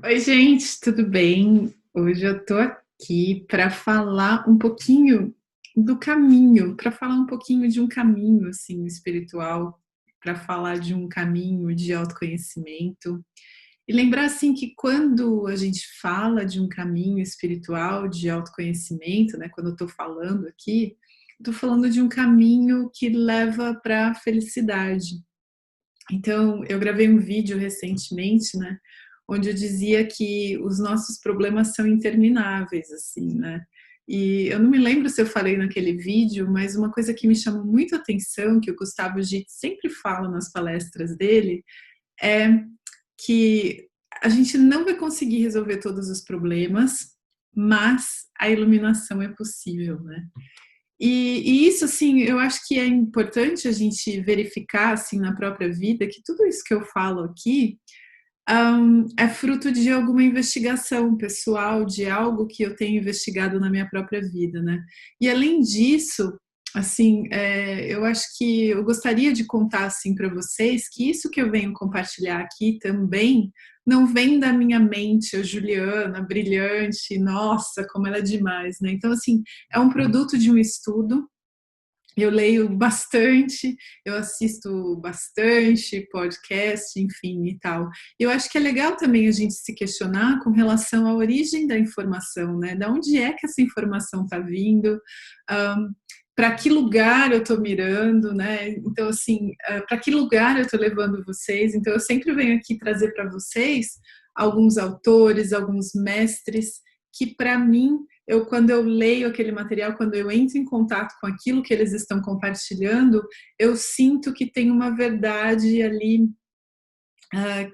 Oi, gente, tudo bem? Hoje eu tô aqui para falar um pouquinho do caminho, para falar um pouquinho de um caminho assim espiritual, para falar de um caminho de autoconhecimento e lembrar assim que quando a gente fala de um caminho espiritual de autoconhecimento, né, quando eu tô falando aqui, eu tô falando de um caminho que leva para a felicidade. Então, eu gravei um vídeo recentemente, né, onde eu dizia que os nossos problemas são intermináveis, assim, né. E eu não me lembro se eu falei naquele vídeo, mas uma coisa que me chamou muito a atenção, que o Gustavo Gitt sempre fala nas palestras dele, é que a gente não vai conseguir resolver todos os problemas, mas a iluminação é possível, né. E isso, assim, eu acho que é importante a gente verificar, assim, na própria vida, que tudo isso que eu falo aqui, é fruto de alguma investigação pessoal, de algo que eu tenho investigado na minha própria vida, né. E além disso, assim, eu acho que eu gostaria de contar, assim, para vocês que isso que eu venho compartilhar aqui também não vem da minha mente, a Juliana, brilhante, nossa, como ela é demais, né. Então, assim, é um produto de um estudo, eu leio bastante, eu assisto bastante podcast, enfim e tal. Eu acho que é legal também a gente se questionar com relação à origem da informação, né? Da onde é que essa informação está vindo? Para que lugar eu estou mirando, né? Então, assim, para que lugar eu estou levando vocês? Então, eu sempre venho aqui trazer para vocês alguns autores, alguns mestres que, para mim, quando eu leio aquele material, quando eu entro em contato com aquilo que eles estão compartilhando, eu sinto que tem uma verdade ali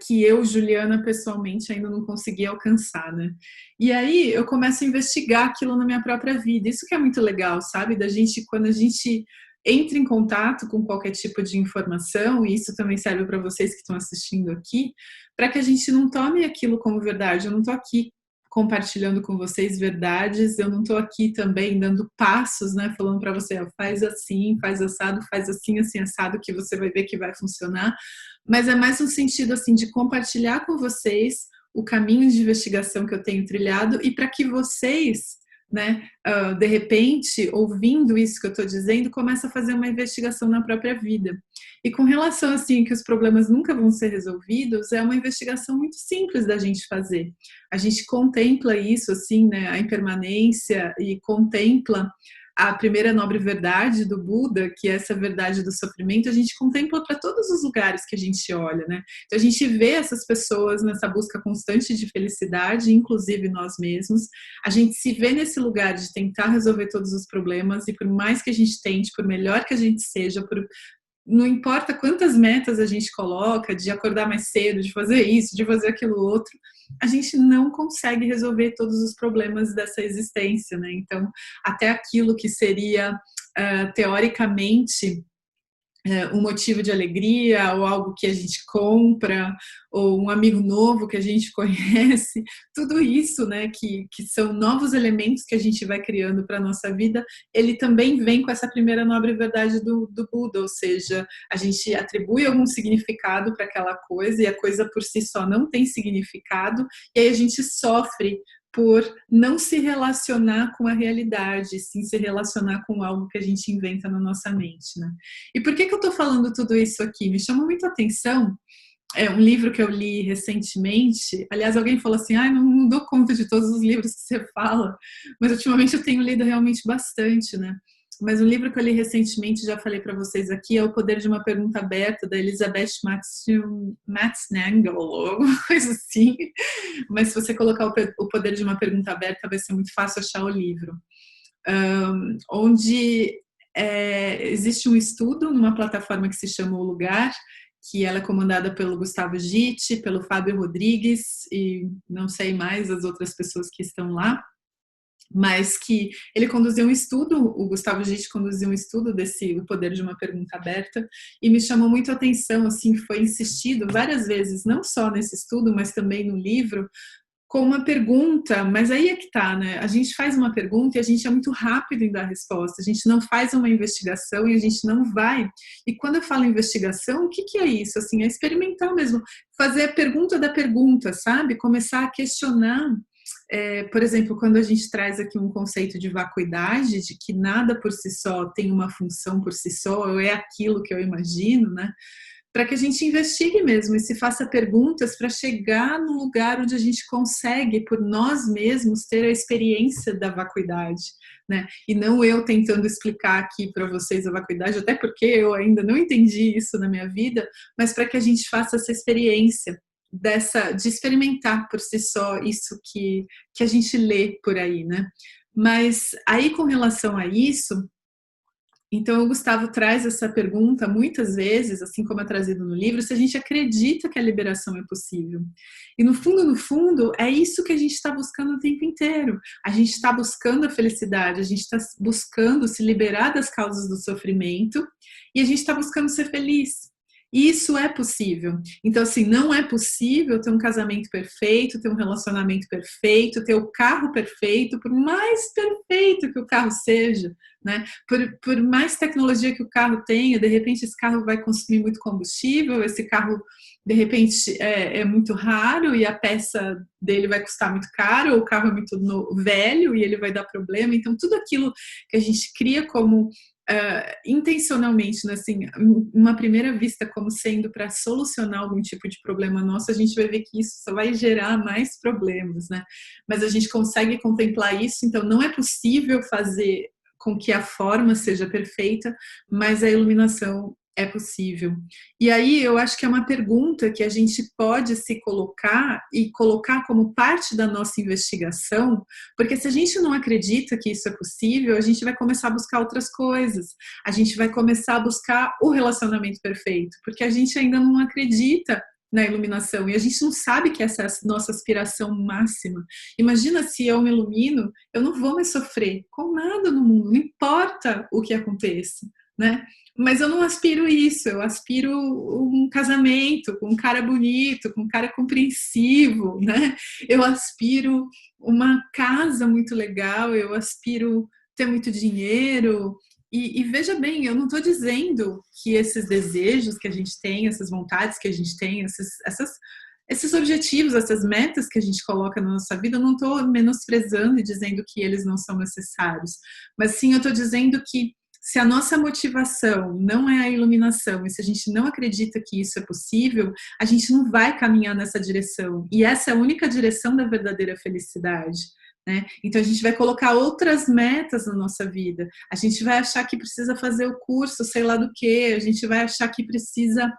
que eu, Juliana, pessoalmente ainda não consegui alcançar, né? E aí eu começo a investigar aquilo na minha própria vida. Isso que é muito legal, sabe? Da gente, quando a gente entra em contato com qualquer tipo de informação, e isso também serve para vocês que estão assistindo aqui, para que a gente não tome aquilo como verdade. Eu não estou aqui compartilhando com vocês verdades, eu não estou aqui também dando passos, né, falando para você, ó, faz assim, faz assado, faz assim, assim, assado, que você vai ver que vai funcionar, mas é mais no sentido assim de compartilhar com vocês o caminho de investigação que eu tenho trilhado e para que vocês, né, de repente, ouvindo isso que eu estou dizendo, comece a fazer uma investigação na própria vida. E com relação assim que os problemas nunca vão ser resolvidos, é uma investigação muito simples da gente fazer. A gente contempla isso assim, né, a impermanência e contempla a primeira nobre verdade do Buda, que é essa verdade do sofrimento, a gente contempla para todos os lugares que a gente olha, né? Então a gente vê essas pessoas nessa busca constante de felicidade, inclusive nós mesmos. A gente se vê nesse lugar de tentar resolver todos os problemas e por mais que a gente tente, por melhor que a gente seja, não importa quantas metas a gente coloca, de acordar mais cedo, de fazer isso, de fazer aquilo outro, a gente não consegue resolver todos os problemas dessa existência, né? Então, até aquilo que seria, teoricamente, um motivo de alegria, ou algo que a gente compra, ou um amigo novo que a gente conhece, tudo isso, né, que são novos elementos que a gente vai criando para a nossa vida, ele também vem com essa primeira nobre verdade do Buda, ou seja, a gente atribui algum significado para aquela coisa, e a coisa por si só não tem significado, e aí a gente sofre por não se relacionar com a realidade, sim se relacionar com algo que a gente inventa na nossa mente, né? E por que eu estou falando tudo isso aqui? Me chama muito a atenção, é um livro que eu li recentemente. Aliás, alguém falou assim: ah, não dou conta de todos os livros que você fala, mas ultimamente eu tenho lido realmente bastante, né? Mas um livro que eu li recentemente, já falei para vocês aqui, é O Poder de uma Pergunta Aberta, da Elizabeth Matznagel, ou alguma coisa assim. Mas se você colocar O Poder de uma Pergunta Aberta, vai ser muito fácil achar o livro. Onde existe um estudo numa plataforma que se chama O Lugar, que ela é comandada pelo Gustavo Gitt, pelo Fábio Rodrigues e não sei mais as outras pessoas que estão lá, mas que ele conduziu um estudo, o Gustavo Gitt conduziu um estudo desse O Poder de uma Pergunta Aberta, e me chamou muito a atenção, assim, foi insistido várias vezes, não só nesse estudo, mas também no livro, com uma pergunta, mas aí é que tá, né? A gente faz uma pergunta e a gente é muito rápido em dar resposta. A gente não faz uma investigação e a gente não vai. E quando eu falo investigação, o que que é isso? Assim, é experimentar mesmo, fazer a pergunta da pergunta, sabe? Começar a questionar. Por exemplo, quando a gente traz aqui um conceito de vacuidade, de que nada por si só tem uma função por si só, ou é aquilo que eu imagino, né? Para que a gente investigue mesmo e se faça perguntas para chegar no lugar onde a gente consegue, por nós mesmos, ter a experiência da vacuidade, né? E não eu tentando explicar aqui para vocês a vacuidade, até porque eu ainda não entendi isso na minha vida, mas para que a gente faça essa experiência de experimentar por si só isso que a gente lê por aí, né? Mas aí com relação a isso, então, o Gustavo traz essa pergunta muitas vezes, assim como é trazido no livro, se a gente acredita que a liberação é possível. E no fundo, é isso que a gente está buscando o tempo inteiro. A gente está buscando a felicidade, a gente está buscando se liberar das causas do sofrimento e a gente está buscando ser feliz. E isso é possível. Então, assim, não é possível ter um casamento perfeito, ter um relacionamento perfeito, ter o carro perfeito, por mais perfeito que o carro seja, né? Por mais tecnologia que o carro tenha, de repente esse carro vai consumir muito combustível, esse carro, de repente, é muito raro e a peça dele vai custar muito caro, ou o carro é muito velho e ele vai dar problema. Então, tudo aquilo que a gente cria como intencionalmente, né, assim, uma primeira vista como sendo para solucionar algum tipo de problema nosso, a gente vai ver que isso só vai gerar mais problemas, né? Mas a gente consegue contemplar isso, então não é possível fazer com que a forma seja perfeita, mas a iluminação é possível. E aí eu acho que é uma pergunta que a gente pode se colocar e colocar como parte da nossa investigação, porque se a gente não acredita que isso é possível, a gente vai começar a buscar outras coisas. A gente vai começar a buscar o relacionamento perfeito, porque a gente ainda não acredita na iluminação e a gente não sabe que essa é a nossa aspiração máxima. Imagina se eu me ilumino, eu não vou mais sofrer com nada no mundo, não importa o que aconteça, né? Mas eu não aspiro isso, eu aspiro um casamento com um cara bonito, com um cara compreensivo, né? Eu aspiro uma casa muito legal, eu aspiro ter muito dinheiro. E veja bem, eu não estou dizendo que esses desejos que a gente tem, essas vontades que a gente tem, esses objetivos, essas metas que a gente coloca na nossa vida, eu não estou menosprezando e dizendo que eles não são necessários. Mas sim, eu estou dizendo que se a nossa motivação não é a iluminação e se a gente não acredita que isso é possível, a gente não vai caminhar nessa direção. E essa é a única direção da verdadeira felicidade, né? Então a gente vai colocar outras metas na nossa vida. A gente vai achar que precisa fazer o curso, sei lá do que, a gente vai achar que precisa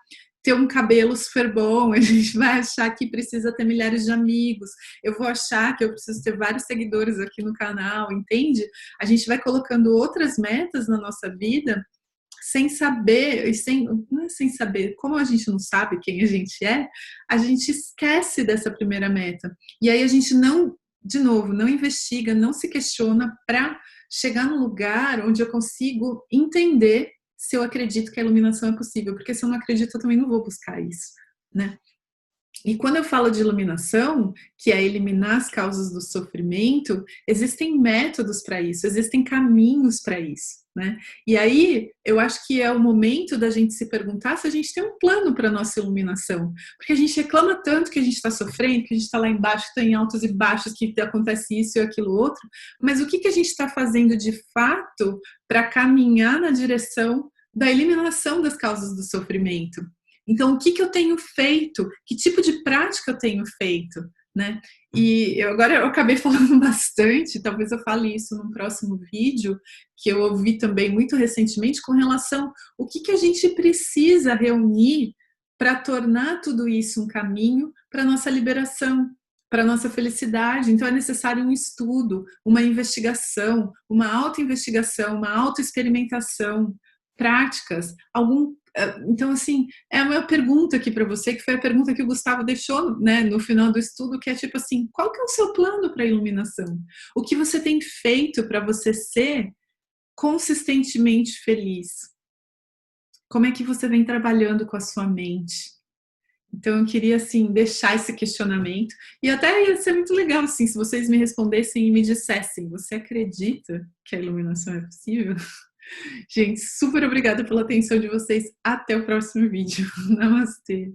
ter um cabelo super bom, a gente vai achar que precisa ter milhares de amigos, eu vou achar que eu preciso ter vários seguidores aqui no canal, entende? A gente vai colocando outras metas na nossa vida sem saber, não é sem saber, como a gente não sabe quem a gente esquece dessa primeira meta. E aí a gente não, de novo, não investiga, não se questiona para chegar no lugar onde eu consigo entender se eu acredito que a iluminação é possível, porque se eu não acredito, eu também não vou buscar isso, né? E quando eu falo de iluminação, que é eliminar as causas do sofrimento, existem métodos para isso, existem caminhos para isso, né? E aí eu acho que é o momento da gente se perguntar se a gente tem um plano para nossa iluminação, porque a gente reclama tanto que a gente está sofrendo, que a gente está lá embaixo, está em altos e baixos, que acontece isso e aquilo outro, mas o que que a gente está fazendo de fato para caminhar na direção da eliminação das causas do sofrimento? Então, o que que eu tenho feito? Que tipo de prática eu tenho feito, né? E agora eu acabei falando bastante, talvez eu fale isso num próximo vídeo, que eu ouvi também muito recentemente, com relação ao que a gente precisa reunir para tornar tudo isso um caminho para a nossa liberação, para a nossa felicidade. Então, é necessário um estudo, uma investigação, uma autoinvestigação, uma autoexperimentação, práticas, então, assim, é a minha pergunta aqui para você, que foi a pergunta que o Gustavo deixou, né, no final do estudo, que é tipo assim, qual que é o seu plano para a iluminação? O que você tem feito para você ser consistentemente feliz? Como é que você vem trabalhando com a sua mente? Então eu queria assim deixar esse questionamento e até ia ser muito legal assim se vocês me respondessem e me dissessem: você acredita que a iluminação é possível? Gente, super obrigada pela atenção de vocês. Até o próximo vídeo. Namastê.